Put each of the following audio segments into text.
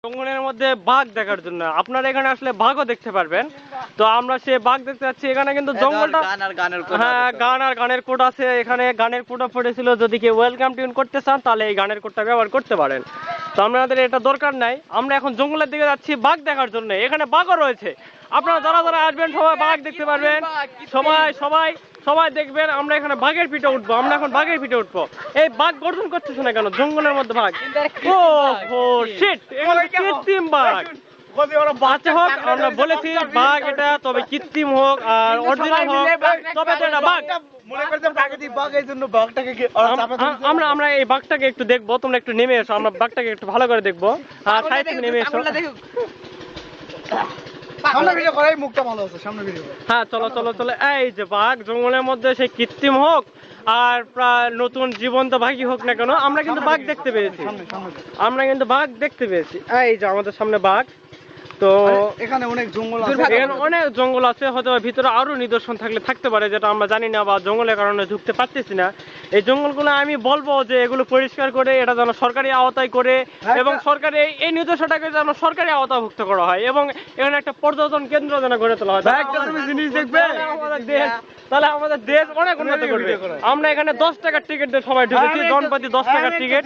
জঙ্গলের মধ্যে বাঘ দেখার জন্য আপনারা এখানে আসলে বাঘও দেখতে পারবেন। তো আমরা সে বাঘ দেখতে যাচ্ছি। এখানে কিন্তু জঙ্গলটা হ্যাঁ গান আর গানের কোড আছে। এখানে গানের কোডও পড়েছিল, যদি কেউ ওয়েলকাম টিউন করতে চান তাহলে এই গানের কোডটা ব্যবহার করতে পারেন। তো আমাদের এটা দরকার নাই, আমরা এখন জঙ্গলের দিকে যাচ্ছি বাঘ দেখার জন্য। এখানে বাঘও রয়েছে, আপনারা যারা যারা আসবেন সবাই বাঘ দেখতে পারবেন। সবাই সবাই সবাই দেখবেন। আমরা এখানে বাঘের পিঠে উঠবো, আমরা এখন বাঘের পিঠে উঠবো। এই বাঘ গর্জন করতেছে না কেন জঙ্গলের মধ্যে বাঘ? ও শিট, এখানে কৃত্রিম বাঘ। আচ্ছা হোক, আমরা বলেছি বাঘ এটা, তবে কৃত্রিম হোক আর অরিজিনাল হোক, তবে তো এটা বাঘ। আমরা এই বাঘটাকে একটু দেখবো, তোমরা একটু নেমে এসো, আমরা বাঘটাকে একটু ভালো করে দেখবো। আর সাইড থেকে নেমে এসো। হ্যাঁ চলো চলো চলো। এই যে বাঘ জঙ্গলের মধ্যে, সেই কৃত্রিম হোক আর প্রায় নতুন জীবন্ত বাঘই হোক না কেন, আমরা কিন্তু বাঘ দেখতে পেয়েছি। আমরা কিন্তু বাঘ দেখতে পেয়েছি। এই যে আমাদের সামনে বাঘ। তো এখানে অনেক জঙ্গল আছে, এখানে অনেক জঙ্গল আছে, হয়তো ভিতরে আরো নিদর্শন থাকতে পারে, যেটা আমরা জানি না বা জঙ্গলের কারণে ঢুকতে পারতেছি না। এই জঙ্গলগুলো আমি বলবো যে এগুলো পরিষ্কার করে এটা যেন সরকারি আওতায় করে, এবং সরকারি এই নির্দেশটাকে যেন সরকারি আওতাভুক্ত করা হয়, এবং এখানে একটা পর্যটন কেন্দ্র যেন গড়ে তোলা হয়। জিনিস দেখবে তাহলে আমাদের দেশ অনেক উন্নতি করবে। আমরা এখানে 10 টাকার টিকিট দিয়ে সবাই ঢুকেছি, জনপ্রতি 10 টাকার টিকিট।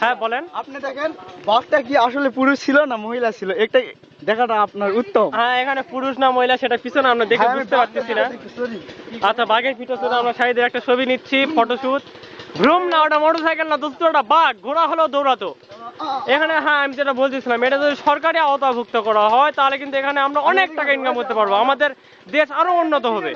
হ্যাঁ বলেন। আপনি দেখেন বাঘটা কি আসলে পুরুষ ছিল না মহিলা ছিল, একটা দেখাটা আপনার উত্তম। হ্যাঁ এখানে পুরুষ না মহিলা সেটা পিছনে আমরা দেখে বুঝতে পারতেছি না। আচ্ছা বাঘের পিছনে আমরা সাইডে একটা ছবি নিচ্ছি, ফটোশুট। ভ্রম না, ওটা মোটরসাইকেল না দোস্ত, ওটা বাঘ। ঘোড়া হলেও দৌড়াতো এখানে। হ্যাঁ আমি যেটা বলতেছিলাম, এটা যদি সরকারি আওতাভুক্ত করা হয় তাহলে কিন্তু এখানে আমরা অনেক টাকা ইনকাম করতে পারবো, আমাদের দেশ আরো উন্নত হবে।